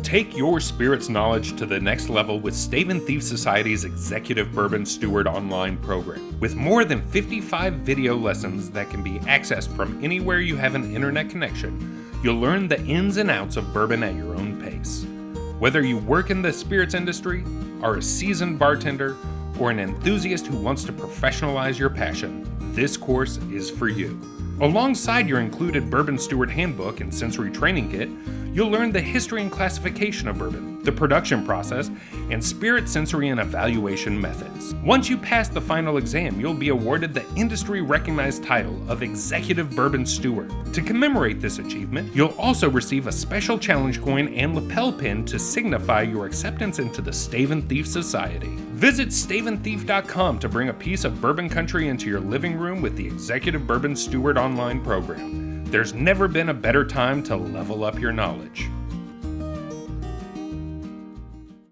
Take your spirit's knowledge to the next level with Stave and Thief Society's Executive Bourbon Steward online program. With more than 55 video lessons that can be accessed from anywhere you have an internet connection, you'll learn the ins and outs of bourbon at your own pace. Whether you work in the spirits industry, are a seasoned bartender, or an enthusiast who wants to professionalize your passion, this course is for you. Alongside your included Bourbon Steward Handbook and Sensory Training Kit, you'll learn the history and classification of bourbon, the production process, and spirit sensory and evaluation methods. Once you pass the final exam, you'll be awarded the industry-recognized title of Executive Bourbon Steward. To commemorate this achievement, you'll also receive a special challenge coin and lapel pin to signify your acceptance into the Stave and Thief Society. Visit staveandthief.com to bring a piece of bourbon country into your living room with the Executive Bourbon Steward online program. There's never been a better time to level up your knowledge.